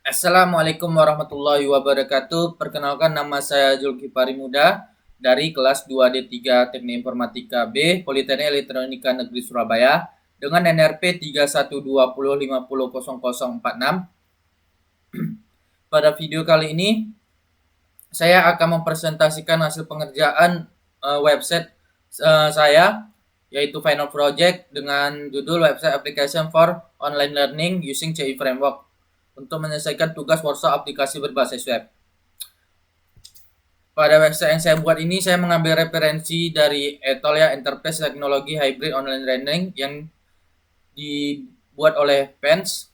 Assalamualaikum warahmatullahi wabarakatuh. Perkenalkan nama saya Zulkifari Muda dari kelas 2D3 Teknik Informatika B, Politeknik Elektronika Negeri Surabaya dengan NRP 3120500046. Pada video kali ini saya akan mempresentasikan hasil pengerjaan website saya yaitu Final Project dengan judul Website Application for Online Learning Using CI Framework untuk menyelesaikan tugas workshop aplikasi berbasis web. Pada website yang saya buat ini saya mengambil referensi dari ETOL ya, Enterprise Technology Hybrid Online Learning yang dibuat oleh Pence.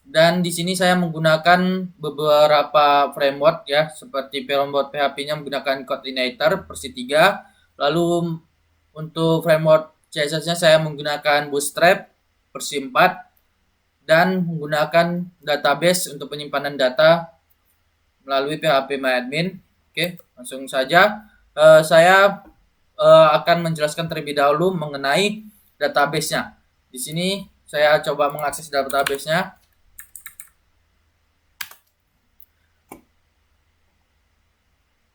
Dan di sini saya menggunakan beberapa framework ya, seperti framework PHP-nya menggunakan Coordinator versi 3. Lalu untuk framework CSS-nya saya menggunakan Bootstrap versi 4 dan menggunakan database untuk penyimpanan data melalui PHP MyAdmin. Oke, langsung saja saya akan menjelaskan terlebih dahulu mengenai database-nya. Di sini saya coba mengakses database-nya.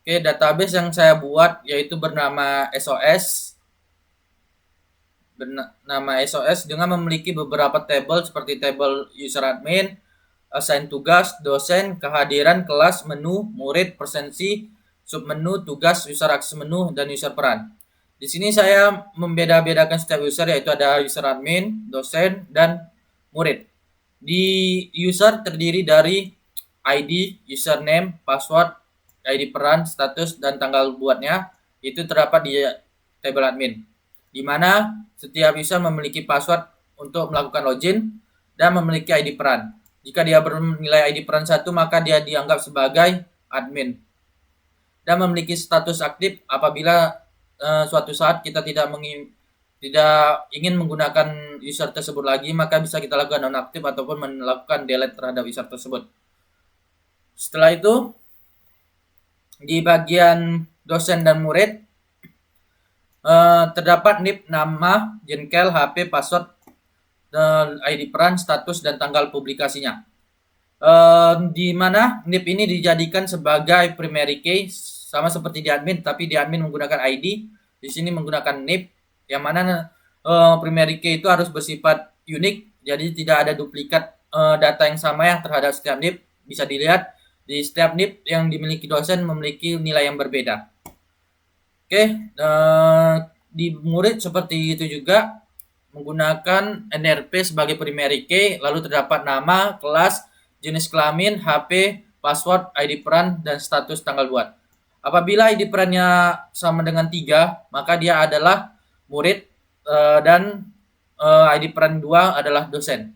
Oke, database yang saya buat yaitu bernama SOS. Bernama SOS dengan memiliki beberapa tabel seperti tabel user admin, assign tugas, dosen, kehadiran, kelas, menu, murid, presensi, submenu, tugas, user akses menu, dan user peran. Di sini saya membeda-bedakan setiap user yaitu ada user admin, dosen, dan murid. Di user terdiri dari ID, username, password, ID peran, status, dan tanggal buatnya itu terdapat di tabel admin, di mana setiap user memiliki password untuk melakukan login dan memiliki ID peran. Jika dia bernilai ID peran 1, maka dia dianggap sebagai admin dan memiliki status aktif apabila suatu saat kita tidak ingin menggunakan user tersebut lagi, maka bisa kita lakukan nonaktif ataupun melakukan delete terhadap user tersebut. Setelah itu, di bagian dosen dan murid terdapat NIP, nama, jengkel, HP, password, ID peran, status, dan tanggal publikasinya. Di mana NIP ini dijadikan sebagai primary key sama seperti di admin, tapi di admin menggunakan ID, di sini menggunakan NIP, yang mana primary key itu harus bersifat unik, jadi tidak ada duplikat data yang sama ya terhadap setiap NIP. Bisa dilihat di setiap NIP yang dimiliki dosen memiliki nilai yang berbeda. Oke, di murid seperti itu juga menggunakan NRP sebagai primary key, lalu terdapat nama, kelas, jenis kelamin, HP, password, ID peran, dan status tanggal buat. Apabila ID perannya sama dengan 3, maka dia adalah murid dan ID peran 2 adalah dosen.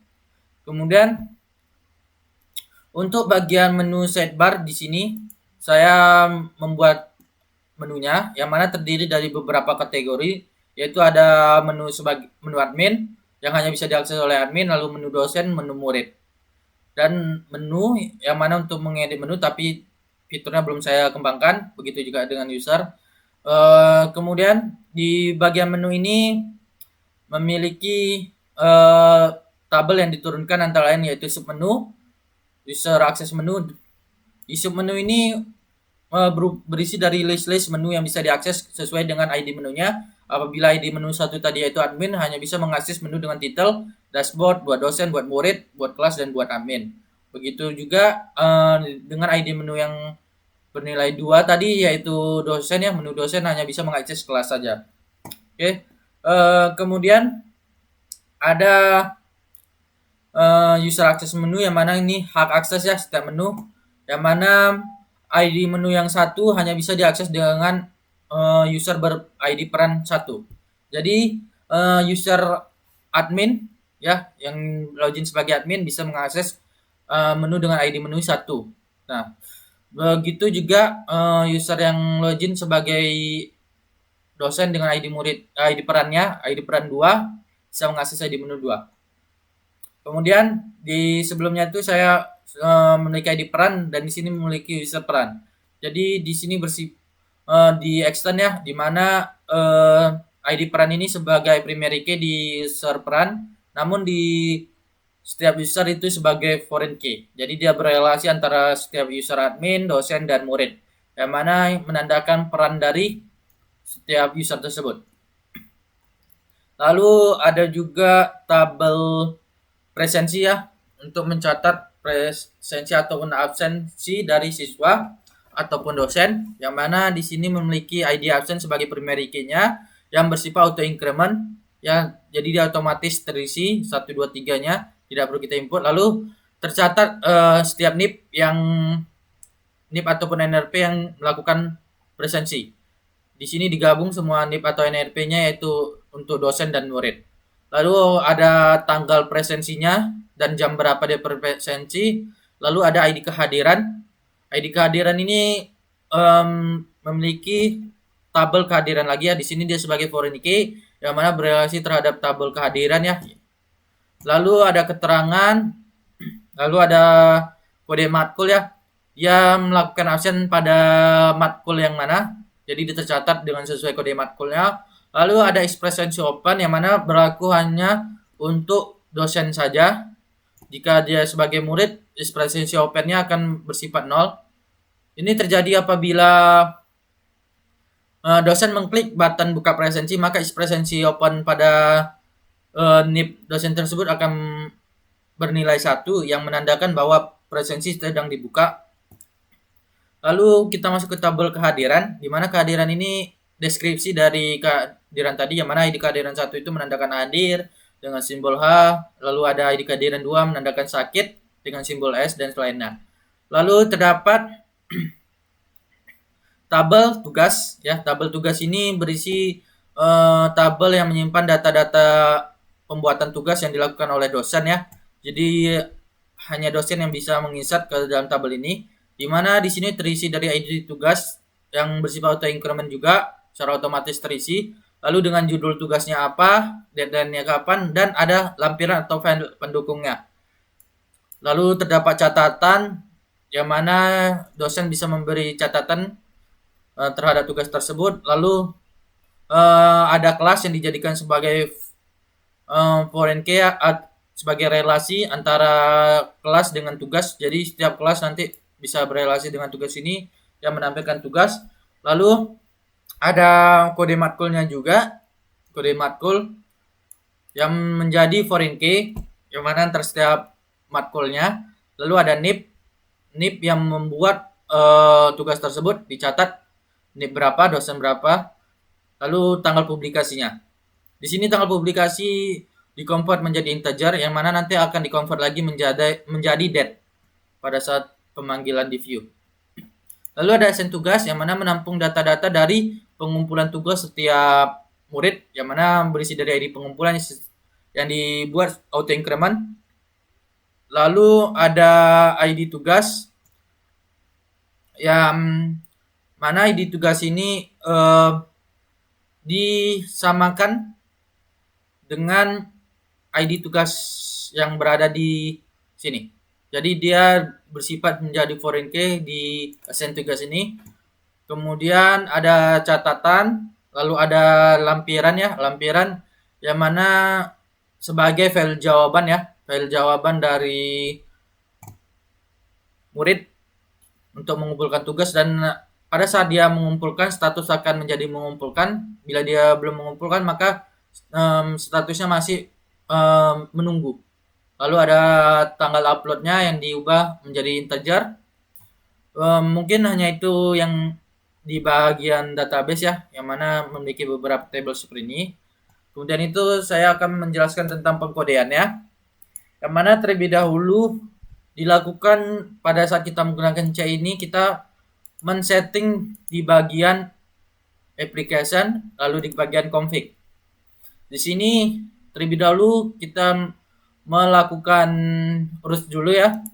Kemudian untuk bagian menu sidebar di sini saya membuat menunya yang mana terdiri dari beberapa kategori, yaitu ada menu sebagai menu admin yang hanya bisa diakses oleh admin, lalu menu dosen, menu murid, dan menu yang mana untuk mengedit menu tapi fiturnya belum saya kembangkan. Begitu juga dengan user. Kemudian di bagian menu ini memiliki tabel yang diturunkan antara lain yaitu submenu, user akses menu. Di submenu ini berisi dari list-list menu yang bisa diakses sesuai dengan ID menunya. Apabila ID menu 1 tadi yaitu admin, hanya bisa mengakses menu dengan titel, dashboard, buat dosen, buat murid, buat kelas, dan buat admin. Begitu juga dengan ID menu yang bernilai 2 tadi yaitu dosen ya, menu dosen hanya bisa mengakses kelas saja. Oke. Kemudian ada user akses menu yang mana ini hak akses ya setiap menu, yang mana ID menu yang satu hanya bisa diakses dengan user ber-ID peran 1. Jadi user admin ya yang login sebagai admin bisa mengakses menu dengan ID menu 1. Nah, begitu juga user yang login sebagai dosen dengan ID murid ID perannya ID peran 2 bisa mengakses ID menu 2. Kemudian di sebelumnya itu saya memiliki ID peran dan di sini memiliki user peran. Jadi di sini di extend ya, di mana ID peran ini sebagai primary key di user peran, namun di setiap user itu sebagai foreign key. Jadi dia berrelasi antara setiap user admin, dosen, dan murid, yang mana menandakan peran dari setiap user tersebut. Lalu ada juga tabel presensi ya, untuk mencatat presensi ataupun absensi dari siswa ataupun dosen, yang mana di sini memiliki ID absen sebagai primary key-nya yang bersifat auto increment ya, jadi dia otomatis terisi 1 2 3-nya, tidak perlu kita input. Lalu tercatat setiap NIP ataupun NRP yang melakukan presensi. Di sini digabung semua NIP atau NRP-nya, yaitu untuk dosen dan murid. Lalu ada tanggal presensinya dan jam berapa dia presensi. Lalu ada ID kehadiran. ID kehadiran ini memiliki tabel kehadiran lagi ya. Di sini dia sebagai foreign key yang mana berrelasi terhadap tabel kehadiran ya. Lalu ada keterangan, lalu ada kode matkul ya. Dia melakukan absen pada matkul yang mana, jadi tercatat dengan sesuai kode matkulnya. Lalu ada expression open yang mana berlaku hanya untuk dosen saja. Jika dia sebagai murid, expression open-nya akan bersifat 0. Ini terjadi apabila dosen mengklik button buka presensi, maka expression open pada NIP dosen tersebut akan bernilai 1 yang menandakan bahwa presensi sedang dibuka. Lalu kita masuk ke tabel kehadiran, di mana kehadiran ini deskripsi dari kehadiran tadi, yang mana ID kehadiran 1 itu menandakan hadir dengan simbol H, lalu ada ID kehadiran 2 menandakan sakit dengan simbol S dan selainnya. Lalu terdapat tabel tugas ya. Tabel tugas ini berisi tabel yang menyimpan data-data pembuatan tugas yang dilakukan oleh dosen ya. Jadi hanya dosen yang bisa menginsert ke dalam tabel ini, di mana di sini terisi dari ID tugas yang bersifat auto increment juga secara otomatis terisi, lalu dengan judul tugasnya apa, deadline-nya kapan, dan ada lampiran atau file pendukungnya. Lalu terdapat catatan yang mana dosen bisa memberi catatan terhadap tugas tersebut. Lalu ada kelas yang dijadikan sebagai foreign key sebagai relasi antara kelas dengan tugas. Jadi setiap kelas nanti bisa berelasi dengan tugas ini yang menampilkan tugas. Lalu ada kode matkulnya juga, kode matkul yang menjadi foreign key yang mana antar setiap matkulnya. Lalu ada NIP yang membuat tugas tersebut dicatat NIP berapa, dosen berapa, lalu tanggal publikasinya. Di sini tanggal publikasi di-convert menjadi integer yang mana nanti akan di-convert lagi menjadi date pada saat pemanggilan di view. Lalu ada assign tugas yang mana menampung data-data dari pengumpulan tugas setiap murid, yang mana berisi dari ID pengumpulan yang dibuat auto increment. Lalu ada ID tugas yang mana ID tugas ini disamakan dengan ID tugas yang berada di sini. Jadi dia bersifat menjadi foreign key di assign tugas ini. Kemudian ada catatan, lalu ada lampiran ya, lampiran yang mana sebagai file jawaban ya, file jawaban dari murid untuk mengumpulkan tugas, dan pada saat dia mengumpulkan status akan menjadi mengumpulkan. Bila dia belum mengumpulkan maka statusnya masih menunggu. Lalu ada tanggal uploadnya yang diubah menjadi integer. Mungkin hanya itu yang di bagian database ya, yang mana memiliki beberapa table seperti ini. Kemudian itu saya akan menjelaskan tentang pengkodeannya, yang mana terlebih dahulu dilakukan pada saat kita menggunakan C ini, kita men-setting di bagian application, lalu di bagian config. Di sini terlebih dahulu kita melakukan urus dulu ya.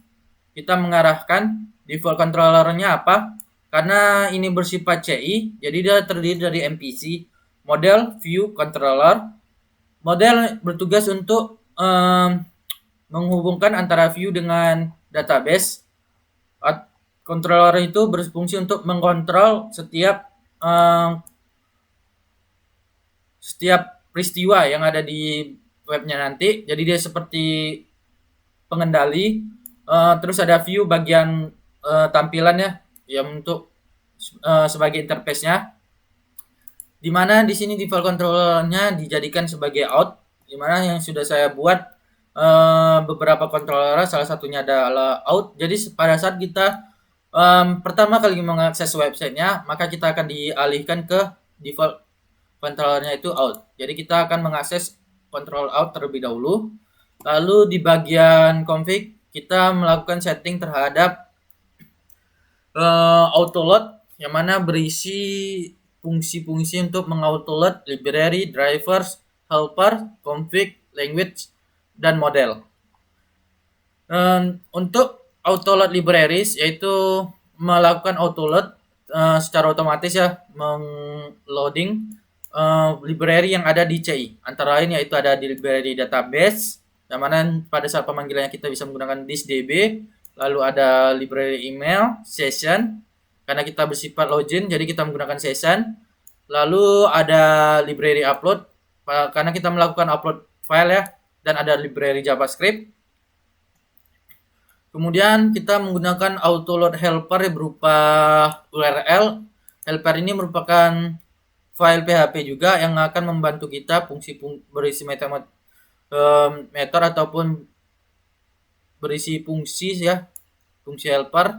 Kita mengarahkan default controllernya apa. Karena ini bersifat CI, jadi dia terdiri dari MPC, model, view, controller. Model bertugas untuk menghubungkan antara view dengan database. Controller itu berfungsi untuk mengontrol setiap peristiwa yang ada di webnya nanti. Jadi dia seperti pengendali, terus ada view bagian tampilannya yang untuk sebagai interface-nya, di mana di sini default controller-nya dijadikan sebagai out, di mana yang sudah saya buat beberapa controller, salah satunya adalah out. Jadi pada saat kita pertama kali mengakses websitenya, maka kita akan dialihkan ke default controllernya itu out. Jadi kita akan mengakses control out terlebih dahulu. Lalu di bagian config kita melakukan setting terhadap autoload yang mana berisi fungsi-fungsi untuk mengautoload library, drivers, helper, config, language, dan model. Untuk autoload libraries yaitu melakukan autoload secara otomatis ya, mengloading library yang ada di CI. Antara lain yaitu ada di library database, yang mana pada saat pemanggilannya kita bisa menggunakan thisDB, lalu ada library email, session, karena kita bersifat login jadi kita menggunakan session. Lalu ada library upload, karena kita melakukan upload file ya, dan ada library JavaScript. Kemudian kita menggunakan autoload helper berupa URL. Helper ini merupakan file PHP juga yang akan membantu kita berisi metode ataupun berisi fungsi ya, fungsi helper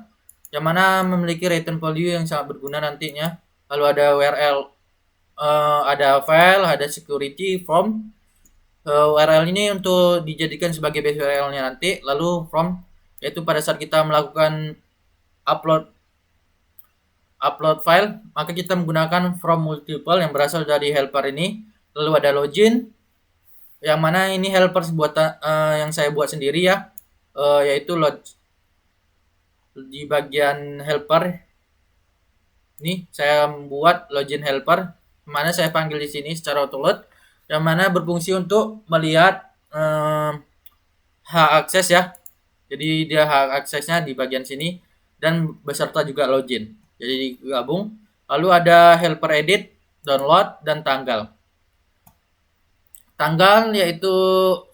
yang mana memiliki return value yang sangat berguna nantinya. Lalu ada URL, ada file, ada security, from. URL ini untuk dijadikan sebagai base URL-nya nanti. Lalu from yaitu pada saat kita melakukan upload file, maka kita menggunakan from multiple yang berasal dari helper ini. Lalu ada login, yang mana ini helper yang saya buat sendiri ya, yaitu di bagian helper ini saya membuat login helper, mana saya panggil di sini secara autoload, yang mana berfungsi untuk melihat hak akses ya. Jadi dia hak aksesnya di bagian sini dan beserta juga login. Jadi digabung. Lalu ada helper edit, download, dan tanggal. Tanggal yaitu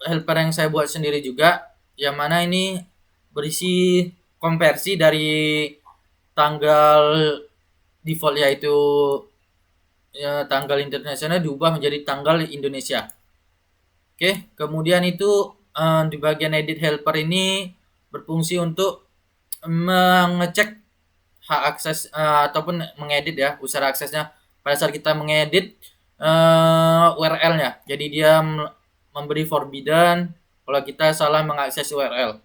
helper yang saya buat sendiri juga, yang mana ini berisi konversi dari tanggal default yaitu ya, tanggal internasional diubah menjadi tanggal Indonesia. Oke, kemudian itu di bagian edit helper ini berfungsi untuk mengecek hak akses ataupun mengedit ya, user aksesnya pada saat kita mengedit URL-nya. Jadi dia memberi forbidden kalau kita salah mengakses URL.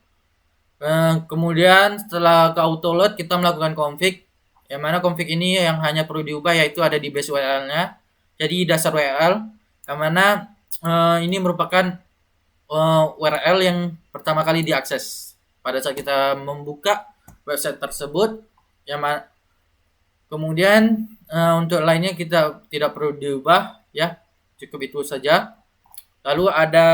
Kemudian setelah ke autoload kita melakukan config, yang mana config ini yang hanya perlu diubah yaitu ada di base URL-nya. Jadi dasar URL, yang mana ini merupakan URL yang pertama kali diakses pada saat kita membuka website tersebut. Kemudian untuk lainnya kita tidak perlu diubah ya, cukup itu saja. Lalu ada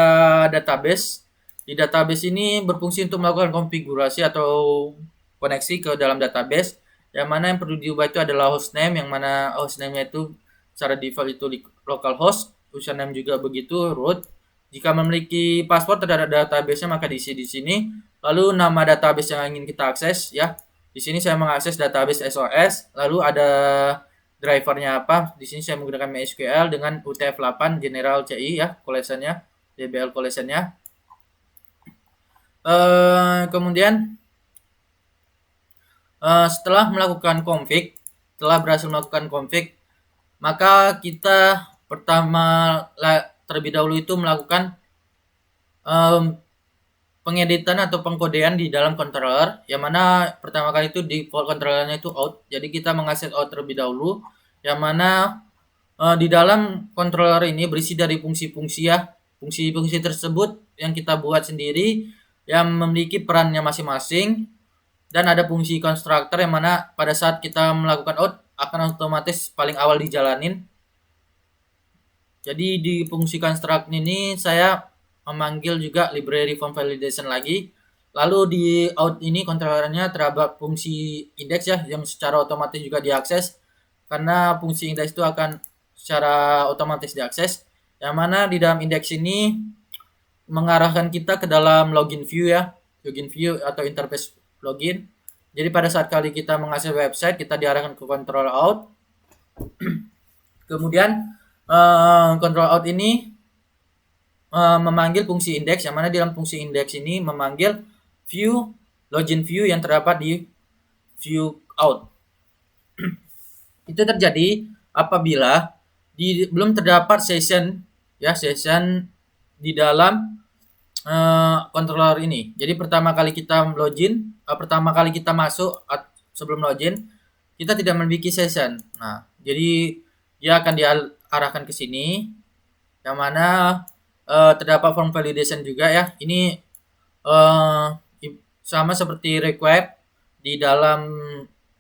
database. Di database ini berfungsi untuk melakukan konfigurasi atau koneksi ke dalam database. Yang mana yang perlu diubah itu adalah hostname, yang mana hostname-nya itu secara default itu localhost, username juga begitu, root. Jika memiliki password terhadap database-nya maka diisi di sini. Lalu nama database yang ingin kita akses ya. Di sini saya mengakses database SOS. Lalu ada drivernya apa? Di sini saya menggunakan MySQL dengan UTF-8 General CI ya, collection-nya, DBL collection-nya. Kemudian setelah berhasil melakukan config, maka kita terlebih dahulu itu melakukan pengeditan atau pengkodean di dalam controller, yang mana pertama kali itu default controllernya itu out. Jadi kita mengakses out terlebih dahulu, yang mana di dalam controller ini berisi dari fungsi-fungsi ya. Fungsi-fungsi tersebut yang kita buat sendiri yang memiliki perannya masing-masing, dan ada fungsi constructor yang mana pada saat kita melakukan out akan otomatis paling awal dijalanin. Jadi di fungsi construct ini saya memanggil juga library form validation lagi. Lalu di out ini controllernya terdapat fungsi index ya, yang secara otomatis juga diakses, karena fungsi index itu akan secara otomatis diakses, yang mana di dalam index ini mengarahkan kita ke dalam login view ya. login view atau interface login. Jadi pada saat kali kita mengakses website, kita diarahkan ke control out. Kemudian control out ini memanggil fungsi index, yang mana dalam fungsi index ini memanggil view login view yang terdapat di view out. Itu terjadi apabila belum terdapat session di dalam controller ini. Jadi pertama kali kita masuk sebelum login, kita tidak memiliki session. Nah, jadi dia akan diarahkan ke sini, yang mana terdapat form validation juga ya. Ini sama seperti required di dalam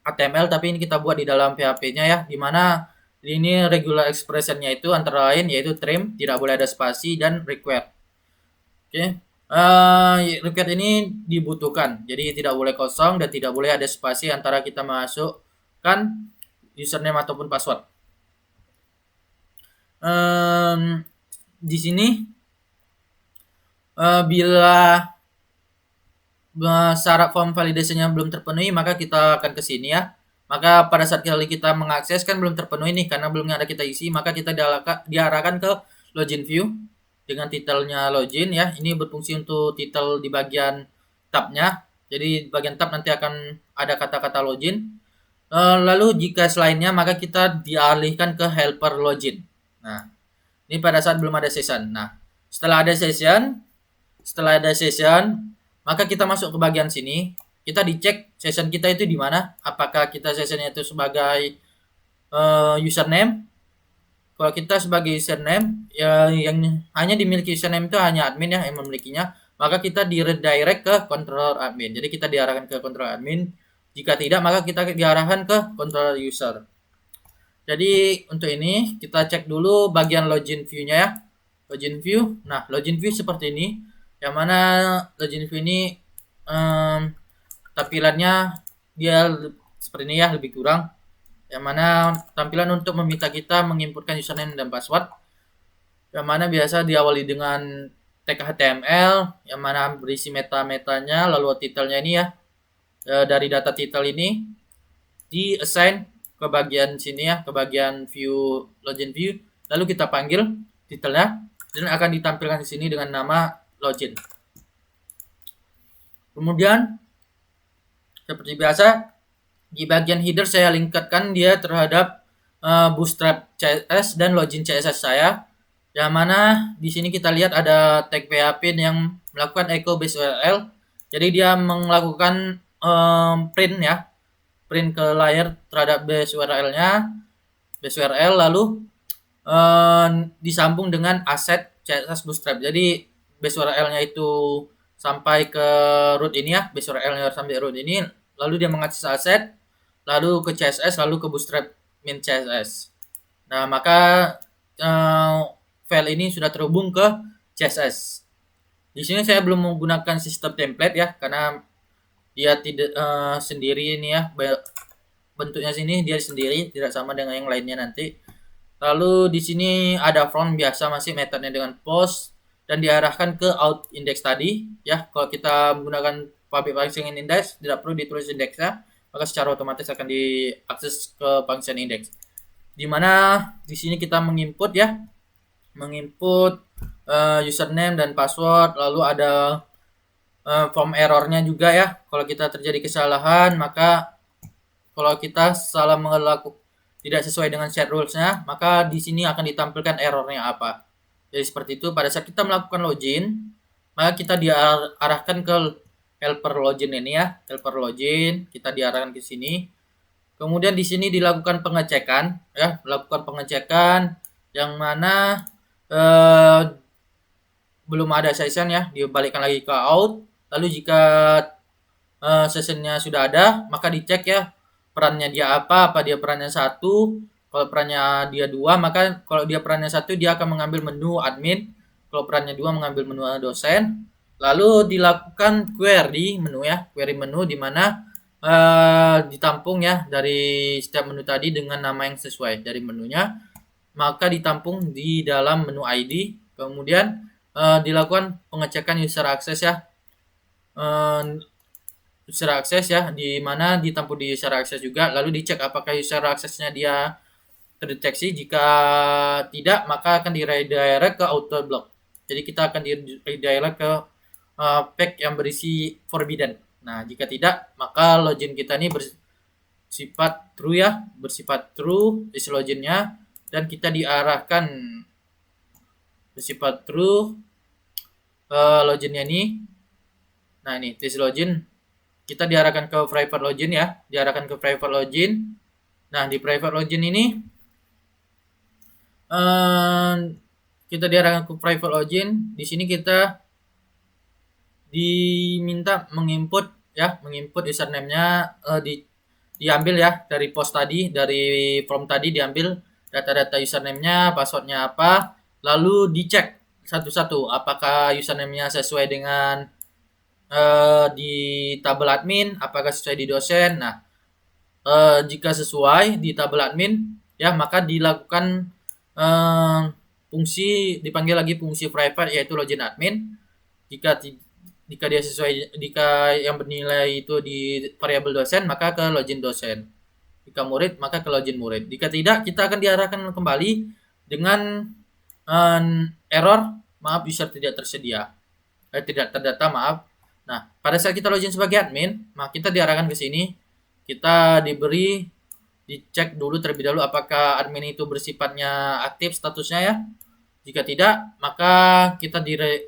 HTML, tapi ini kita buat di dalam PHP-nya ya, dimana ini regular expression-nya itu antara lain yaitu trim, tidak boleh ada spasi, dan required. Oke, required ini dibutuhkan, jadi tidak boleh kosong dan tidak boleh ada spasi antara kita masukkan username ataupun password. Di sini bila syarat form validation-nya belum terpenuhi, maka kita akan ke sini ya. Maka pada saat kali kita mengakses kan belum terpenuhi nih, karena belum ada kita isi, maka kita diarahkan ke login view dengan titelnya login ya. Ini berfungsi untuk titel di bagian tabnya. Jadi di bagian tab nanti akan ada kata-kata login. Lalu jika selainnya, maka kita dialihkan ke helper login. Nah, ini pada saat belum ada session. Nah, setelah ada session, maka kita masuk ke bagian sini. Kita dicek session kita itu di mana. Apakah kita sessionnya itu sebagai username. Kalau kita sebagai username, ya, yang hanya dimiliki username itu hanya admin ya yang memilikinya. Maka kita di-redirect ke controller admin. Jadi kita diarahkan ke controller admin. Jika tidak, maka kita diarahkan ke controller user. Jadi untuk ini kita cek dulu bagian login view-nya ya. Login view. Nah, login view seperti ini. Yang mana login view ini tampilannya dia seperti ini ya, lebih kurang. Yang mana tampilan untuk meminta kita menginputkan username dan password. Yang mana biasa diawali dengan tag HTML, yang mana berisi meta-metanya, lalu titelnya ini ya. Dari data titel ini di-assign ke bagian sini ya, ke bagian view login view. Lalu kita panggil titelnya dan akan ditampilkan di sini dengan nama login. Kemudian seperti biasa di bagian header saya linkatkan dia terhadap Bootstrap CSS dan login CSS saya, yang mana di sini kita lihat ada tag PHP yang melakukan echo base URL. Jadi dia melakukan print ya, print ke layar terhadap base URL, lalu disambung dengan asset CSS Bootstrap. Jadi base URL-nya itu sampai ke root ini ya, base URL-nya sampai root ini, lalu dia mengakses aset, lalu ke CSS, lalu ke Bootstrap min CSS. Nah, maka file ini sudah terhubung ke CSS. Di sini saya belum menggunakan sistem template ya, karena dia tidak sendiri ini ya, bentuknya sini dia sendiri, tidak sama dengan yang lainnya nanti. Lalu di sini ada from biasa, masih metodenya dengan post dan diarahkan ke out index tadi ya. Kalau kita menggunakan public function index tidak perlu ditulis indexnya, maka secara otomatis akan diakses ke function index. Dimana di sini kita menginput username dan password, lalu ada form errornya juga ya. Kalau kita terjadi kesalahan, maka kalau kita salah tidak sesuai dengan set rules-nya, maka di sini akan ditampilkan errornya apa. Jadi seperti itu. Pada saat kita melakukan login, maka kita diarahkan ke helper login ini ya, helper login, kita diarahkan ke sini. Kemudian di sini dilakukan pengecekan ya, yang mana belum ada session ya, dibalikkan lagi ke out. Lalu jika sessionnya sudah ada, maka dicek ya perannya dia apa dia perannya 1. Kalau perannya dia 2, maka kalau dia perannya 1 dia akan mengambil menu admin. Kalau perannya 2 mengambil menu dosen. Lalu dilakukan query menu di mana ditampung ya dari setiap menu tadi dengan nama yang sesuai dari menunya. Maka ditampung di dalam menu ID. Kemudian dilakukan pengecekan user access ya. user access ya, di mana ditampung di user access juga, lalu dicek apakah user accessnya dia terdeteksi. Jika tidak, maka akan di redirect ke auto block. Jadi kita akan di redirect ke pack yang berisi forbidden. Nah, jika tidak, maka login kita ini bersifat true ya, bersifat true is loginnya, dan kita diarahkan bersifat true loginnya ini. Nah, ini this login kita diarahkan ke private login ya, diarahkan ke private login. Nah, di private login ini kita diarahkan ke private login. Di sini kita diminta menginput ya, menginput username-nya diambil ya dari post tadi, dari form tadi diambil data-data username-nya, password-nya apa, lalu dicek satu-satu apakah username-nya sesuai dengan di tabel admin, apakah sesuai di dosen. Nah, jika sesuai di tabel admin ya, maka dilakukan fungsi, dipanggil lagi fungsi private yaitu login admin. Jika dia sesuai, jika yang bernilai itu di variabel dosen, maka ke login dosen. Jika murid, maka ke login murid. Jika tidak, kita akan diarahkan kembali dengan error, maaf user tidak tersedia, tidak terdata, maaf. Nah, pada saat kita login sebagai admin, maka kita diarahkan ke sini. Kita dicek dulu terlebih dahulu apakah admin itu bersifatnya aktif statusnya ya. Jika tidak, maka kita tidak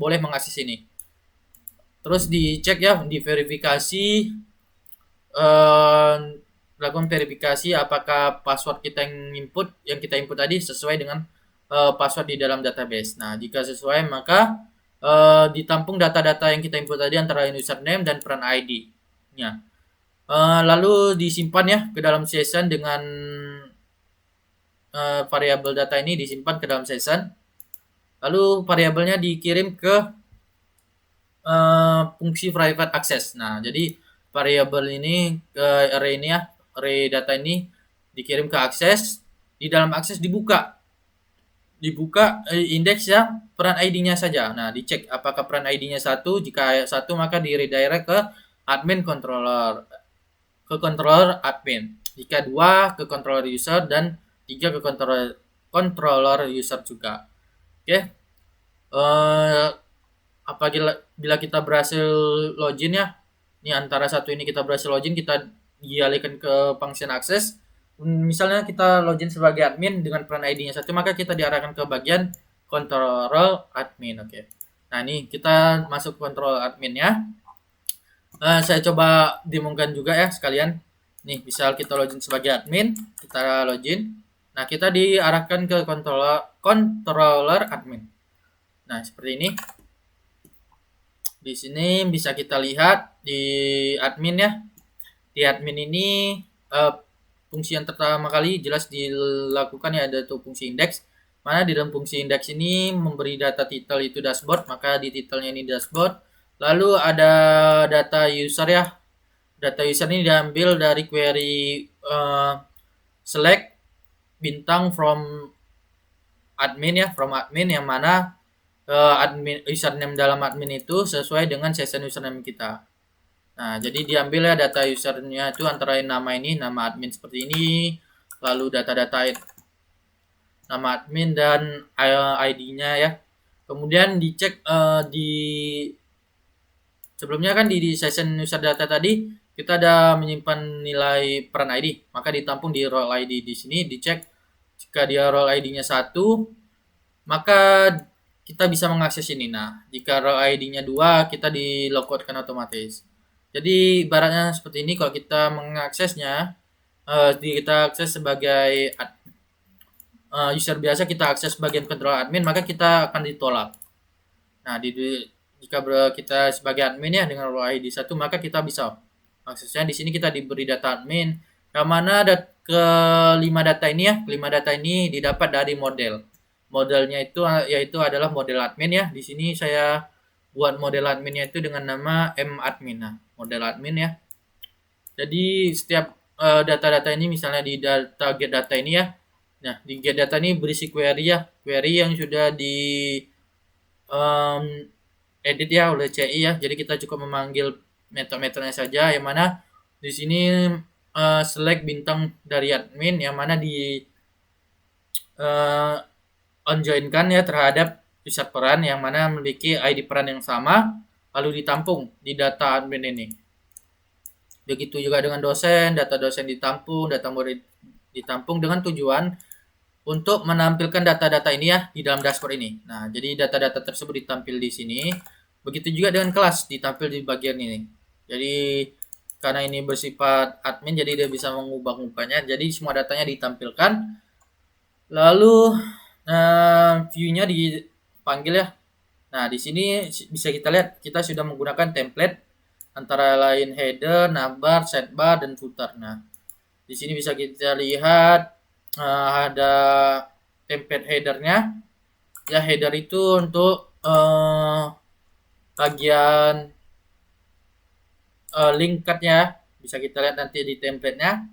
boleh mengakses ini. Terus dicek ya, diverifikasi, lakukan verifikasi apakah password yang kita input tadi sesuai dengan password di dalam database. Nah, jika sesuai, maka ditampung data-data yang kita input tadi antara username dan peran ID-nya. Lalu disimpan ya ke dalam session dengan variabel data ini disimpan ke dalam session. Lalu variabelnya dikirim ke fungsi private access. Nah, jadi variabel ini ke array ini ya, array data ini dikirim ke akses. Di dalam akses dibuka indeks ya peran ID-nya saja. Nah, dicek apakah peran ID-nya 1. Jika 1, maka di redirect ke admin controller, ke controller admin. Jika 2, ke controller user, dan 3 ke controller user juga. Oke. Apabila kita berhasil login ya, ini antara satu ini kita berhasil login, kita dialihkan ke function access. Misalnya kita login sebagai admin dengan peran ID-nya 1, maka kita diarahkan ke bagian control admin. Oke. Nah, ini kita masuk control admin ya. Saya coba demokan juga ya sekalian. Nih, misal kita login sebagai admin, kita login. Nah, kita diarahkan ke controller admin. Nah, seperti ini. Di sini bisa kita lihat di admin ya. Di admin ini fungsi yang pertama kali jelas dilakukan ya, ada tuh fungsi index. Mana di dalam fungsi index ini memberi data title itu dashboard, maka di titelnya ini dashboard. Lalu ada data user ya. Data user ini diambil dari query select bintang from admin ya, from admin, yang mana admin username dalam admin itu sesuai dengan session username kita. Nah, jadi diambil ya data usernya itu antara nama ini, nama admin seperti ini, lalu data-data nama admin dan ID-nya ya. Kemudian dicek sebelumnya kan di session user data tadi kita ada menyimpan nilai peran ID, maka ditampung di role ID. Di sini dicek jika dia role ID-nya 1, maka kita bisa mengakses ini. Nah, jika role ID-nya 2, kita di logoutkan otomatis. Jadi ibaratnya seperti ini, kalau kita mengaksesnya, kita akses sebagai user biasa, kita akses bagian control admin, maka kita akan ditolak. Nah, jika kita sebagai admin ya dengan role ID 1, maka kita bisa aksesnya. Di sini kita diberi data admin, yang mana kelima data ini ya, kelima data ini didapat dari model. Modelnya itu yaitu adalah model admin ya. Di sini saya buat model adminnya itu dengan nama madmin. Nah, model admin ya. Jadi setiap data-data ini misalnya di data get data ini ya. Nah, di get data ini berisi query ya, query yang sudah di edit ya oleh CI ya. Jadi kita cukup memanggil metode-metodenya saja, yang mana di sini select bintang dari admin, yang mana di onjoinkan ya terhadap user peran yang mana memiliki ID peran yang sama, lalu ditampung di data admin ini. Begitu juga dengan dosen, data dosen ditampung, data murid ditampung dengan tujuan untuk menampilkan data-data ini ya di dalam dashboard ini. Nah, jadi data-data tersebut ditampil di sini. Begitu juga dengan kelas ditampil di bagian ini. Jadi karena ini bersifat admin, jadi dia bisa mengubah-ubahnya. Jadi semua datanya ditampilkan. Lalu view-nya dipanggil ya. Nah, di sini bisa kita lihat kita sudah menggunakan template antara lain header, navbar, sidebar, dan footer. Nah, di sini bisa kita lihat ada template headernya. Ya, header itu untuk bagian link card-nya. Bisa kita lihat nanti di template-nya.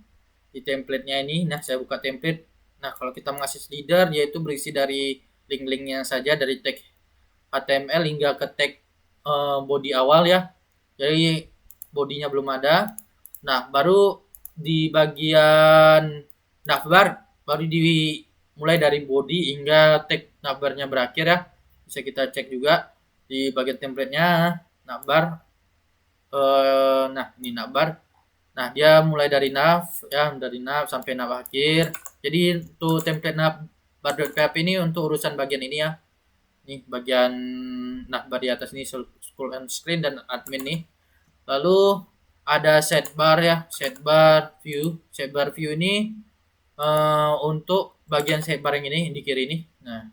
Di template-nya ini, nah saya buka template. Nah, kalau kita mengakses leader, yaitu berisi dari link-linknya saja, dari tag HTML hingga ke tag body awal ya. Jadi bodinya belum ada. Nah, baru di bagian navbar baru dimulai dari body hingga tag navbarnya berakhir ya. Bisa kita cek juga di bagian template-nya navbar. Nah, ini navbar. Nah, dia mulai dari nav ya, dari nav sampai nav akhir. Jadi untuk template navbar.php ini untuk urusan bagian ini ya. Nih bagian navbar di atas ini, scroll and screen dan admin nih. Lalu ada sidebar ya, sidebar view. Sidebar view ini untuk bagian sidebar yang ini di kiri ini. Nah,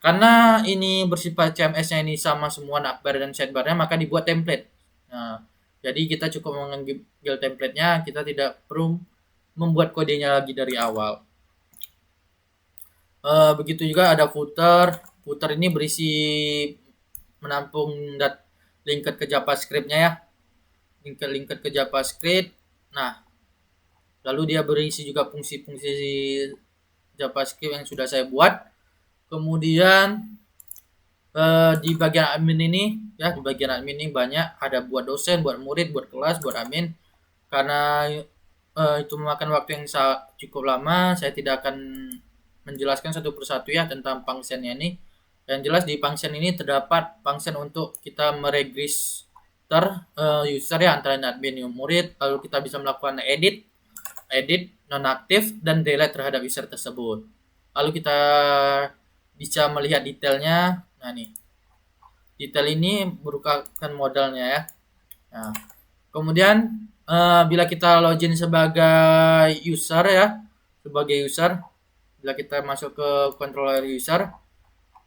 karena ini bersifat CMS-nya ini sama semua navbar dan sidebarnya, maka dibuat template. Nah, jadi kita cukup mengambil template-nya, kita tidak perlu membuat kodenya lagi dari awal. Begitu juga ada footer. Footer ini berisi menampung linked ke JavaScript-nya ya. Linked ke JavaScript. Nah, lalu dia berisi juga fungsi-fungsi JavaScript yang sudah saya buat. Kemudian di bagian admin ini ya, di bagian admin ini banyak, ada buat dosen, buat murid, buat kelas, buat admin. Karena itu memakan waktu yang cukup lama, saya tidak akan menjelaskan satu persatu ya tentang functionnya ini. Yang jelas di function ini terdapat function untuk kita meregister user ya, antara admin dan murid. Lalu kita bisa melakukan edit, nonaktif, dan delete terhadap user tersebut. Lalu kita bisa melihat detailnya. Nah, nih detail ini merupakan modalnya ya. Nah, kemudian bila kita login sebagai user ya, bila kita masuk ke controller user,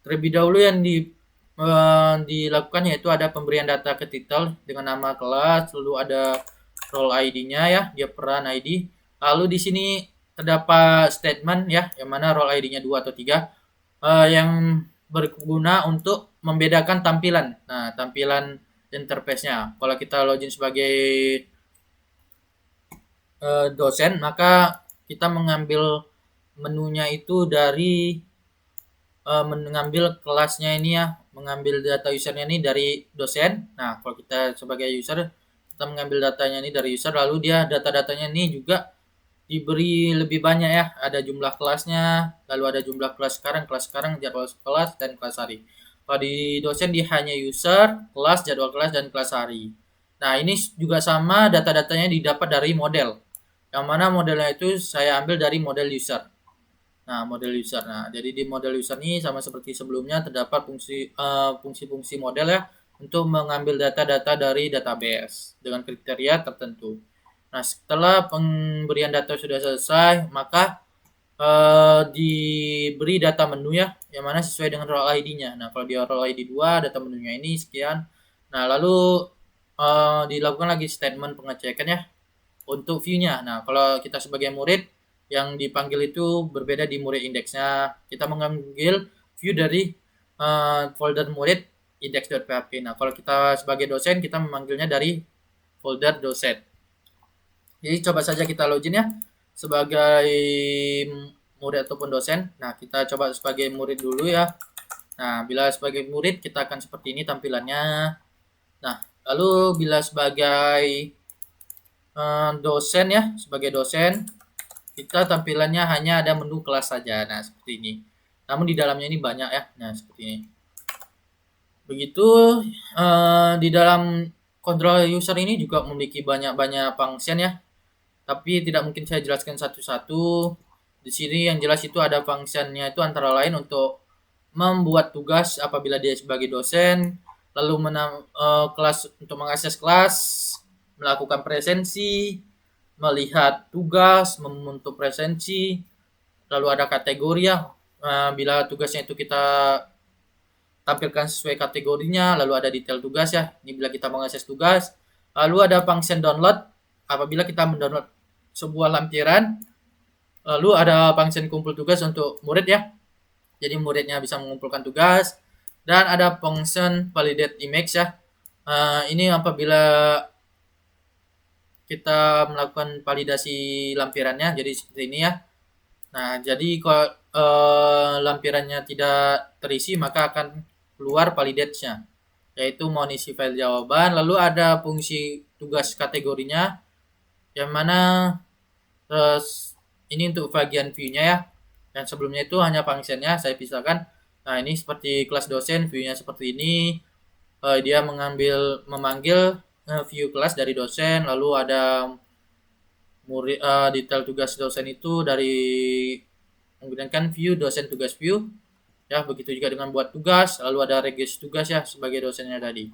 terlebih dahulu yang dilakukan yaitu ada pemberian data ke title dengan nama kelas, lalu ada role ID-nya ya, dia peran ID. Lalu di sini terdapat statement ya, yang mana role ID-nya 2 atau 3 yang berguna untuk membedakan tampilan. Nah, tampilan interface-nya. Kalau kita login sebagai dosen, maka kita mengambil menunya itu dari mengambil kelasnya ini ya, mengambil data usernya ini dari dosen. Nah, kalau kita sebagai user, kita mengambil datanya ini dari user, lalu dia data-datanya ini juga diberi lebih banyak ya, ada jumlah kelasnya, lalu ada jumlah kelas sekarang, jadwal kelas, dan kelas hari. Kalau di dosen dia hanya user, kelas, jadwal kelas, dan kelas hari. Nah, ini juga sama, data-datanya didapat dari model, yang mana modelnya itu saya ambil dari model user. Nah, model user. Nah, jadi di model user ini sama seperti sebelumnya, terdapat fungsi-fungsi model ya, untuk mengambil data-data dari database dengan kriteria tertentu. Nah, setelah pemberian data sudah selesai, maka diberi data menu ya, yang mana sesuai dengan role ID-nya. Nah, kalau dia role ID 2, data menunya ini sekian. Nah, lalu dilakukan lagi statement pengecekan ya untuk view-nya. Nah, kalau kita sebagai murid, yang dipanggil itu berbeda di murid indeksnya. Kita mengambil view dari folder murid index.php. Nah, kalau kita sebagai dosen, kita memanggilnya dari folder dosen. Jadi coba saja kita login ya sebagai murid ataupun dosen. Nah, kita coba sebagai murid dulu ya. Nah, bila sebagai murid kita akan seperti ini tampilannya. Nah, lalu bila sebagai dosen ya, sebagai dosen kita tampilannya hanya ada menu kelas saja. Nah, seperti ini. Namun di dalamnya ini banyak ya. Nah, seperti ini. Begitu di dalam control user ini juga memiliki banyak-banyak function ya. Tapi tidak mungkin saya jelaskan satu-satu. Di sini yang jelas itu ada functionnya itu antara lain untuk membuat tugas apabila dia sebagai dosen, lalu kelas untuk mengakses kelas, melakukan presensi, melihat tugas, membentuk presensi, lalu ada kategori ya. Bila tugasnya itu kita tampilkan sesuai kategorinya, lalu ada detail tugas ya. Ini bila kita mengakses tugas, lalu ada function download apabila kita mendownload sebuah lampiran, lalu ada function kumpul tugas untuk murid ya. Jadi muridnya bisa mengumpulkan tugas dan ada function validate image ya. Ini apabila kita melakukan validasi lampirannya jadi seperti ini ya. Nah, jadi kalau lampirannya tidak terisi maka akan keluar validates-nya, yaitu mau isi file jawaban. Lalu ada fungsi tugas kategorinya yang mana ini untuk bagian view-nya ya. Yang sebelumnya itu hanya function-nya saya pisahkan. Nah, ini seperti kelas dosen, view-nya seperti ini. Dia memanggil view kelas dari dosen, lalu ada murid detail tugas dosen itu dari menggunakan view dosen tugas view. Ya, begitu juga dengan buat tugas, lalu ada regis tugas ya sebagai dosennya tadi.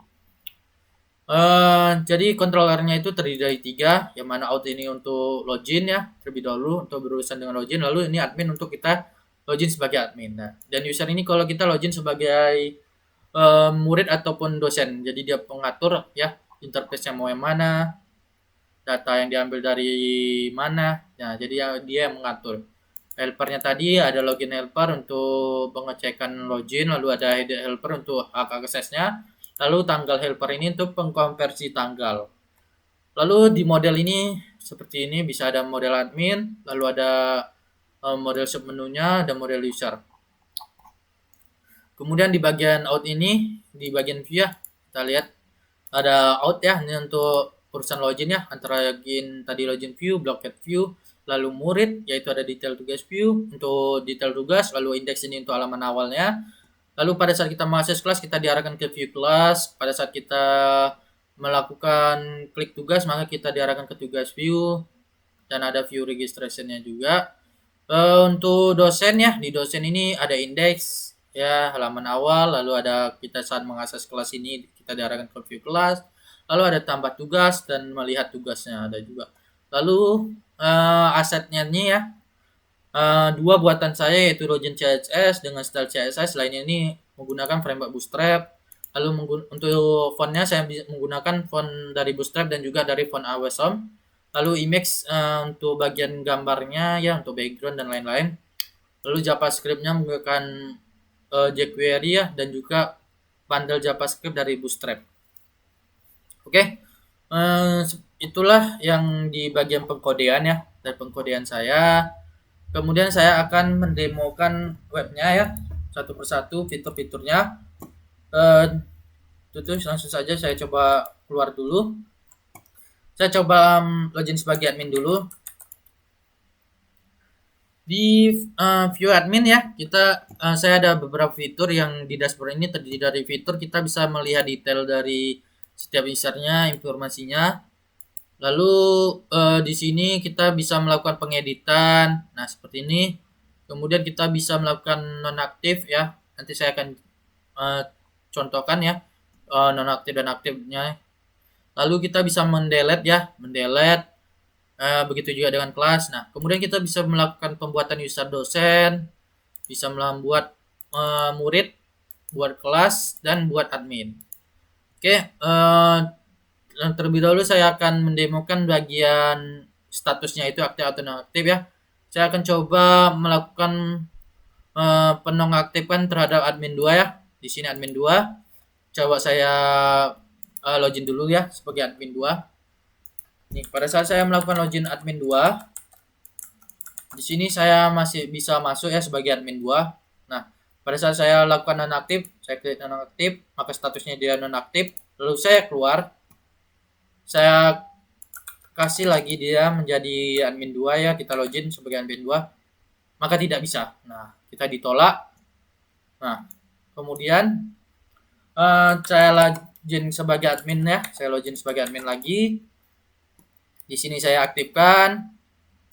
Jadi controllernya itu terdiri dari 3, yang mana out ini untuk login ya, terlebih dahulu untuk berurusan dengan login, lalu ini admin untuk kita login sebagai admin. Nah, dan user ini kalau kita login sebagai murid ataupun dosen, jadi dia pengatur ya interface-nya mau yang mana, data yang diambil dari mana. Nah, jadi dia yang mengatur. Helpernya tadi ada login helper untuk pengecekan login, lalu ada header helper untuk hak aksesnya, lalu tanggal helper ini untuk pengkonversi tanggal. Lalu di model ini seperti ini, bisa ada model admin, lalu ada model submenunya, ada model user. Kemudian di bagian out ini, di bagian view ya, kita lihat ada out ya, ini untuk urusan login ya, antara login tadi login view, blocked view, lalu murid, yaitu ada detail tugas view untuk detail tugas, lalu index ini untuk halaman awalnya. Lalu pada saat kita mengakses kelas, kita diarahkan ke view kelas. Pada saat kita melakukan klik tugas, maka kita diarahkan ke tugas view, dan ada view registrationnya juga. Untuk dosen ya, di dosen ini ada index ya, halaman awal, lalu ada kita saat mengakses kelas ini kita diarahkan ke view kelas, lalu ada tambah tugas dan melihat tugasnya ada juga. Lalu asetnya ini ya, dua buatan saya yaitu Login CSS dengan style CSS, lainnya ini menggunakan framework Bootstrap. Lalu untuk fontnya saya menggunakan font dari Bootstrap dan juga dari font Awesome. Lalu image untuk bagian gambarnya ya, untuk background dan lain-lain. Lalu JavaScript-nya menggunakan jQuery ya, dan juga bundle JavaScript dari Bootstrap. Oke, itulah yang di bagian pengkodean ya, dan pengkodean saya. Kemudian saya akan mendemokan webnya ya, satu persatu fitur-fiturnya. Itu langsung saja saya coba keluar dulu. Saya coba login sebagai admin dulu. Di view admin ya, saya ada beberapa fitur yang di dashboard ini terdiri dari fitur kita bisa melihat detail dari setiap usernya, informasinya. Lalu di sini kita bisa melakukan pengeditan. Nah, seperti ini. Kemudian kita bisa melakukan nonaktif ya. Nanti saya akan contohkan ya nonaktif dan aktifnya. Lalu kita bisa mendelete ya, begitu juga dengan kelas. Nah, kemudian kita bisa melakukan pembuatan user dosen, bisa membuat murid, buat kelas, dan buat admin. Oke, terlebih dahulu saya akan mendemokan bagian statusnya itu aktif atau non-aktif ya. Saya akan coba melakukan penonaktifkan terhadap admin 2 ya. Di sini admin 2. Coba saya login dulu ya sebagai admin 2. Nih, pada saat saya melakukan login admin 2, di sini saya masih bisa masuk ya sebagai admin 2. Nah, Pada saat saya lakukan nonaktif, saya klik nonaktif, maka statusnya dia nonaktif. Lalu saya keluar, saya kasih lagi dia menjadi admin 2 ya, kita login sebagai admin 2, maka tidak bisa. Nah, kita ditolak. Nah, kemudian saya login sebagai admin ya, saya login sebagai admin lagi. Di sini saya aktifkan,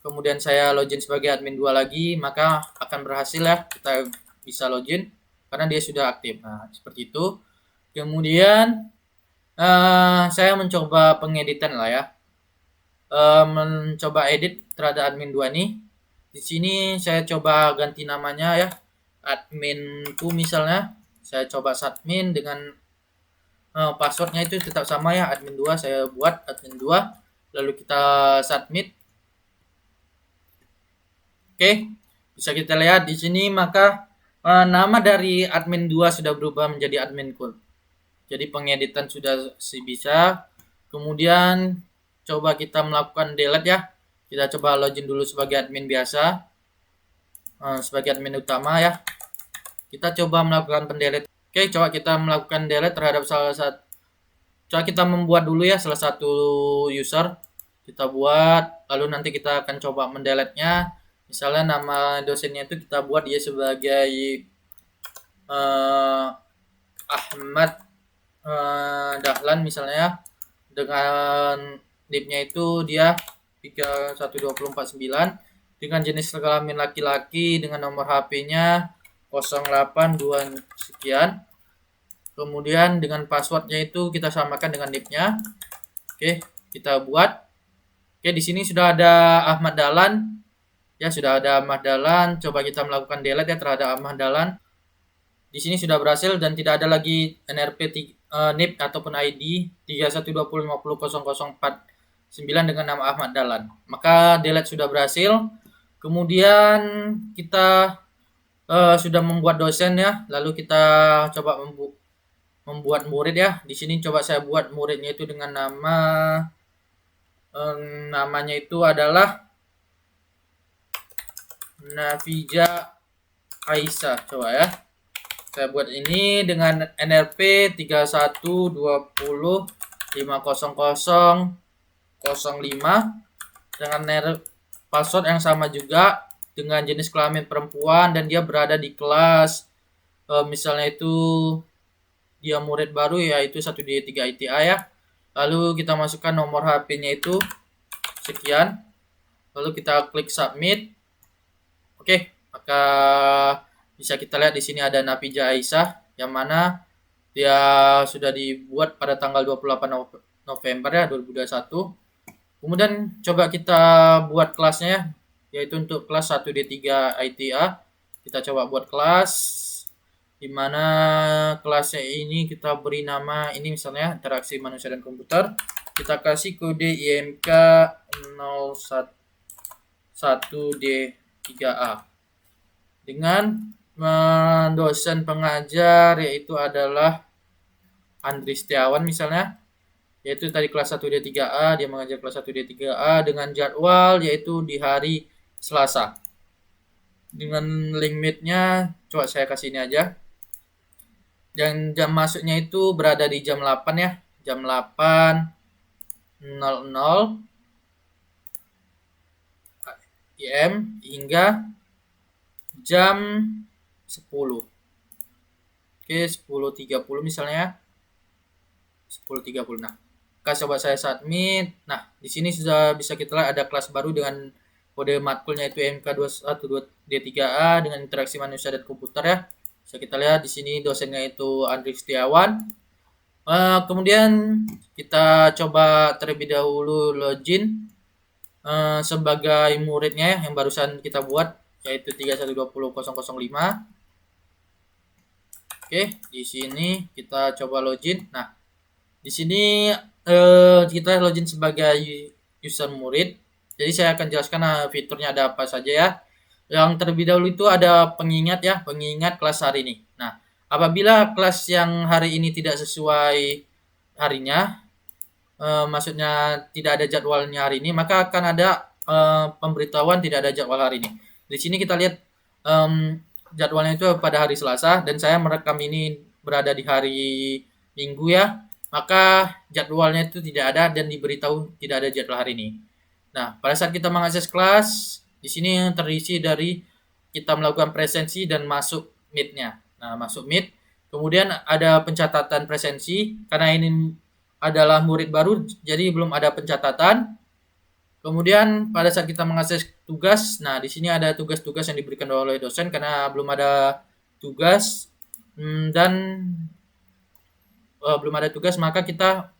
kemudian saya login sebagai admin 2 lagi, maka akan berhasil ya, kita bisa login karena dia sudah aktif. Nah, seperti itu. Kemudian saya mencoba pengeditan lah ya. Mencoba edit terhadap admin 2 nih. Di sini saya coba ganti namanya ya. Adminku misalnya. Saya coba submit dengan passwordnya itu tetap sama ya, admin 2 saya buat admin 2. Lalu kita submit. Oke, bisa kita lihat di sini maka nama dari admin 2 sudah berubah menjadi adminku. Jadi pengeditan sudah bisa. Kemudian coba kita melakukan delete ya. Kita coba login dulu sebagai admin biasa. Sebagai admin utama ya. Kita coba melakukan pendelete. Oke, coba kita melakukan delete terhadap salah satu. Coba kita membuat dulu ya salah satu user. Kita buat, lalu nanti kita akan coba mendelete-nya. Misalnya nama dosennya itu kita buat dia sebagai Ahmad Dahlan misalnya, dengan NIP-nya itu dia 312049 dengan jenis kelamin laki-laki, dengan nomor HP-nya 082 sekian. Kemudian dengan passwordnya itu kita samakan dengan NIP-nya. Oke, kita buat. Oke, di sini sudah ada Ahmad Dahlan. Ya, sudah ada Ahmad Dahlan. Coba kita melakukan delete ya terhadap Ahmad Dahlan. Di sini sudah berhasil dan tidak ada lagi NRP NIP ataupun ID 3120500049 dengan nama Ahmad Dahlan. Maka delete sudah berhasil. Kemudian kita sudah membuat dosen ya. Lalu kita coba membuat murid ya. Di sini coba saya buat muridnya itu dengan nama namanya itu adalah Nafija Aisyah. Coba ya. Saya buat ini dengan NRP 3120500005 dengan password yang sama juga, dengan jenis kelamin perempuan, dan dia berada di kelas misalnya itu dia murid baru yaitu 1D3 ITA ya. Lalu kita masukkan nomor HP-nya itu sekian. Lalu kita klik submit. Oke, maka bisa kita lihat di sini ada Nafija Aisyah yang mana dia sudah dibuat pada tanggal 28 November ya 2021. Kemudian coba kita buat kelasnya ya, yaitu untuk kelas 1D3 ITA. Kita coba buat kelas di mana kelasnya ini kita beri nama ini misalnya interaksi manusia dan komputer. Kita kasih kode IMK 01D3A dengan dosen pengajar yaitu adalah Andri Setiawan misalnya, yaitu tadi kelas 1D3A, dia mengajar kelas 1D3A dengan jadwal yaitu di hari Selasa. Dengan link meet-nya coba saya kasih ini aja. Dan jam masuknya itu berada di jam 8 ya, jam 8.00 PM hingga jam 10. Oke, 10.30 misalnya. 10.30. Nah, coba saya submit. Nah, di sini sudah bisa kita lihat ada kelas baru dengan kode matkulnya itu MK212D3A dengan interaksi manusia dan komputer ya. Bisa kita lihat di sini dosennya itu Andri Setiawan. Kemudian kita coba terlebih dahulu login sebagai muridnya ya, yang barusan kita buat yaitu 31200005. Oke, di sini kita coba login. Nah, di sini kita login sebagai user murid. Jadi saya akan jelaskan fiturnya ada apa saja ya. Yang terlebih dahulu itu ada pengingat ya, pengingat kelas hari ini. Nah, apabila kelas yang hari ini tidak sesuai harinya, maksudnya tidak ada jadwalnya hari ini, maka akan ada pemberitahuan tidak ada jadwal hari ini. Di sini kita lihat jadwalnya itu pada hari Selasa dan saya merekam ini berada di hari Minggu ya, maka jadwalnya itu tidak ada dan diberitahu tidak ada jadwal hari ini. Nah, pada saat kita mengakses kelas, di sini yang terisi dari kita melakukan presensi dan masuk meet-nya. Nah, masuk meet, kemudian ada pencatatan presensi, karena ini adalah murid baru, jadi belum ada pencatatan. Kemudian pada saat kita mengakses tugas, nah di sini ada tugas-tugas yang diberikan oleh dosen karena belum ada tugas dan belum ada tugas maka kita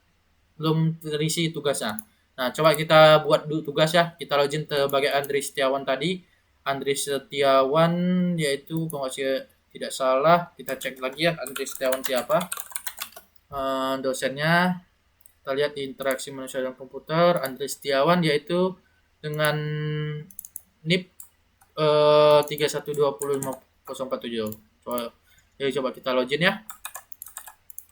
belum terisi tugasnya. Nah, coba kita buat dulu tugas ya. Kita login sebagai Andri Setiawan tadi. Andri Setiawan yaitu kalau tidak salah, kita cek lagi ya Andri Setiawan siapa. Dosennya kita lihat di interaksi manusia dan komputer, Andri Setiawan yaitu dengan NIP 3120547. Jadi coba kita login ya.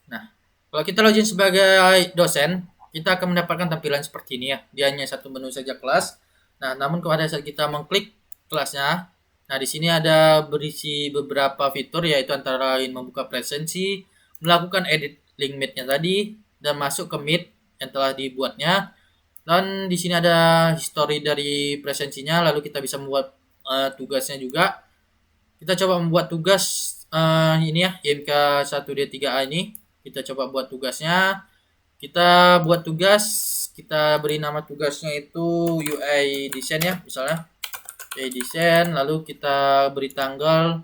Nah, kalau kita login sebagai dosen, kita akan mendapatkan tampilan seperti ini ya. Dia hanya satu menu saja kelas. Nah, namun pada saat kita mengklik kelasnya, nah di sini ada berisi beberapa fitur yaitu antara lain membuka presensi, melakukan edit link meet-nya tadi, dan masuk ke meet yang telah dibuatnya. Dan di sini ada history dari presensinya, lalu kita bisa membuat tugasnya juga. Kita coba membuat tugas ini ya, IMK 1D3A ini. Kita coba buat tugasnya. Kita buat tugas, kita beri nama tugasnya itu UI design ya, misalnya UI design, lalu kita beri tanggal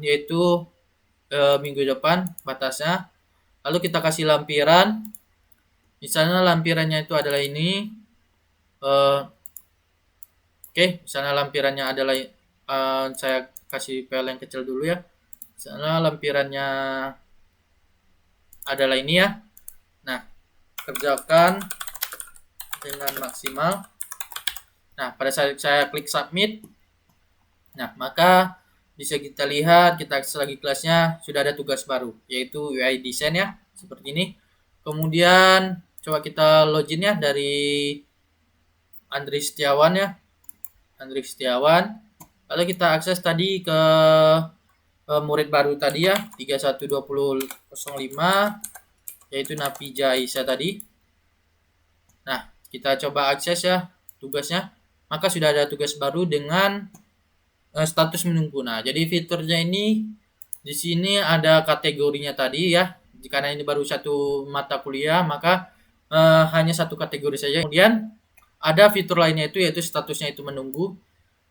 yaitu minggu depan batasnya. Lalu kita kasih lampiran, misalnya lampirannya itu adalah ini. Oke, misalnya lampirannya adalah saya kasih file yang kecil dulu ya. Misalnya lampirannya adalah ini ya. Nah, kerjakan dengan maksimal. Nah, pada saat saya klik submit, nah maka bisa kita lihat, kita akses lagi kelasnya, sudah ada tugas baru, yaitu UI design ya, seperti ini. Kemudian coba kita login ya dari Andri Setiawan ya, Andri Setiawan. Lalu kita akses tadi ke murid baru tadi ya, 312005, yaitu Nafija Aisyah tadi. Nah, kita coba akses ya tugasnya. Maka sudah ada tugas baru dengan status menunggu. Nah, jadi fiturnya ini di sini ada kategorinya tadi ya. Karena ini baru satu mata kuliah, maka hanya satu kategori saja. Kemudian ada fitur lainnya yaitu statusnya itu menunggu.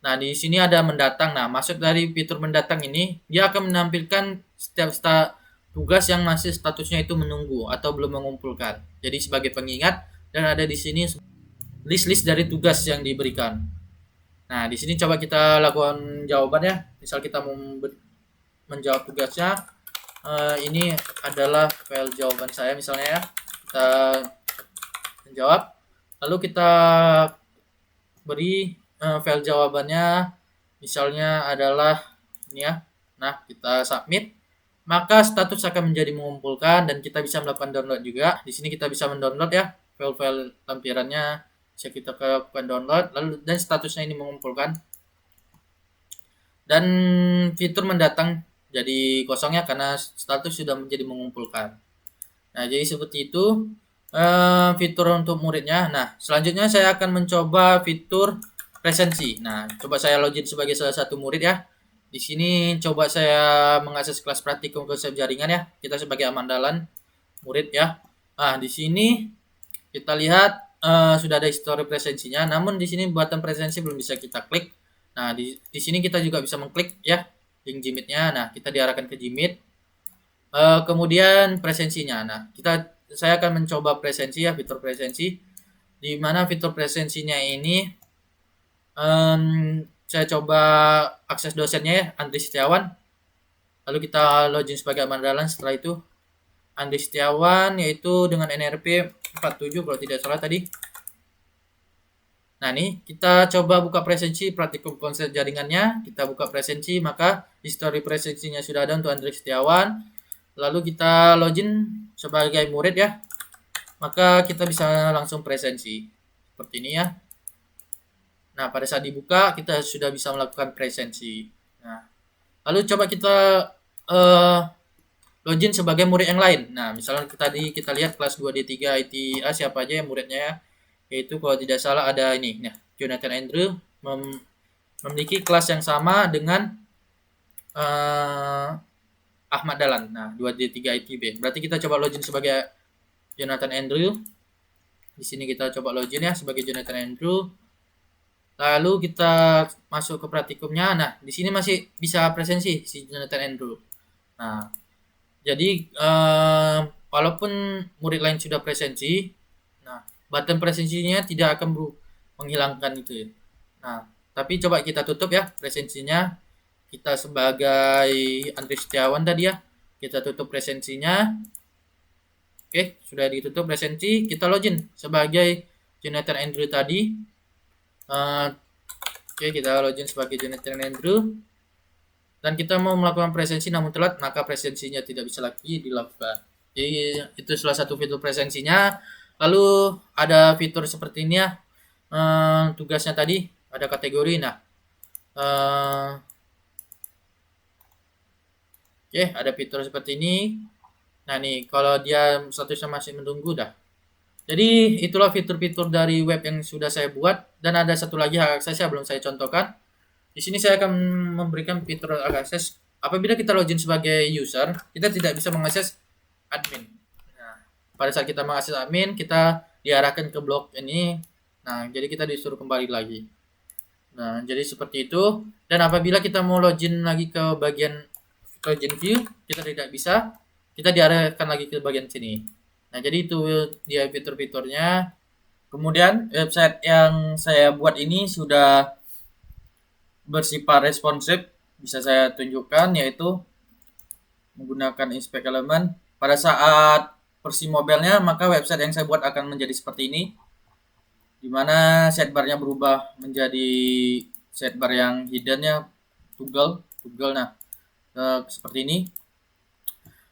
Nah, di sini ada mendatang. Nah, maksud dari fitur mendatang ini, dia akan menampilkan setiap tugas yang masih statusnya itu menunggu atau belum mengumpulkan. Jadi sebagai pengingat, dan ada di sini list-list dari tugas yang diberikan. Nah, di sini coba kita lakukan jawaban ya. Misal kita mau menjawab tugasnya, ini adalah file jawaban saya misalnya ya. Kita menjawab, lalu kita beri file jawabannya, misalnya adalah ini ya. Nah, kita submit, maka status akan menjadi mengumpulkan dan kita bisa melakukan download juga. Di sini kita bisa mendownload ya file-file lampirannya, bisa kita lakukan download, lalu dan statusnya ini mengumpulkan. Dan fitur mendatang jadi kosongnya karena status sudah menjadi mengumpulkan. Nah, jadi seperti itu fitur untuk muridnya. Nah, selanjutnya saya akan mencoba fitur presensi. Nah, coba saya login sebagai salah satu murid ya. Di sini coba saya mengakses kelas praktikum konsep jaringan ya. Kita sebagai amandalan murid ya. Nah, di sini kita lihat sudah ada histori presensinya. Namun di sini buatan presensi belum bisa kita klik. Nah, di sini kita juga bisa mengklik ya link Gmeet-nya. Nah, kita diarahkan ke Gmeet. Kemudian presensinya. Nah, saya akan mencoba presensi ya, fitur presensi. Di mana fitur presensinya ini saya coba akses dosennya ya, Andri Setiawan. Lalu kita login sebagai amandalan. Setelah itu Andri Setiawan yaitu dengan NRP 47 kalau tidak salah tadi. Nah, ini kita coba buka presensi praktikum konsep jaringannya. Kita buka presensi, maka history presensinya sudah ada untuk Andri Setiawan. Lalu kita login sebagai murid ya. Maka kita bisa langsung presensi. Seperti ini ya. Nah, pada saat dibuka kita sudah bisa melakukan presensi. Nah, Lalu coba kita eh, login sebagai murid yang lain. Nah, misalnya tadi kita lihat kelas 2D3 ITA siapa aja yang muridnya ya. Yaitu kalau tidak salah ada ini. Nah, Jonathan Andrew memiliki kelas yang sama dengan eh, Ahmad Dahlan. Nah, 2D3 ITB. Berarti kita coba login sebagai Jonathan Andrew. Di sini kita coba login ya sebagai Jonathan Andrew. Lalu kita masuk ke praktikumnya. Nah, di sini masih bisa presensi si Jonathan Andrew. Nah, jadi walaupun murid lain sudah presensi, nah button presensinya tidak akan menghilangkan itu ya. Nah, tapi coba kita tutup ya presensinya. Kita sebagai Andri Setiawan tadi ya, kita tutup presensinya. Oke, sudah ditutup presensi. Kita login sebagai Jonathan Andrew tadi. Oke, kita login sebagai Jonathan Andrew. Dan kita mau melakukan presensi namun telat, maka presensinya tidak bisa lagi dilakukan. Jadi itu salah satu fitur presensinya. Lalu ada fitur seperti ini ya. Tugasnya tadi ada kategori. Nah, oke, ada fitur seperti ini. Nah nih, kalau dia statusnya masih menunggu dah. Jadi itulah fitur-fitur dari web yang sudah saya buat, dan ada satu lagi hak akses yang belum saya contohkan. Di sini saya akan memberikan fitur hak akses. Apabila kita login sebagai user, kita tidak bisa mengakses admin. Nah, pada saat kita mengakses admin, kita diarahkan ke blok ini. Nah, jadi kita disuruh kembali lagi. Nah, jadi seperti itu. Dan apabila kita mau login lagi ke bagian login view, kita tidak bisa. Kita diarahkan lagi ke bagian sini. Nah, jadi itu dia fitur-fiturnya. Kemudian website yang saya buat ini sudah bersifat responsif, bisa saya tunjukkan, yaitu menggunakan inspect element. Pada saat versi mobile-nya, maka website yang saya buat akan menjadi seperti ini, di mana sidebar-nya berubah menjadi sidebar yang hidden-nya toggle. Nah, seperti ini.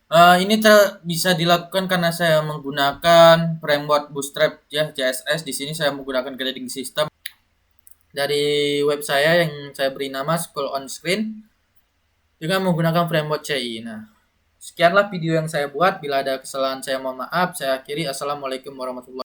Ini bisa dilakukan karena saya menggunakan framework Bootstrap ya, CSS. Di sini saya menggunakan grading system dari web saya yang saya beri nama School on Screen dengan menggunakan framework CI. Nah, sekianlah video yang saya buat. Bila ada kesalahan saya mohon maaf. Saya akhiri. Assalamualaikum warahmatullahi wabarakatuh.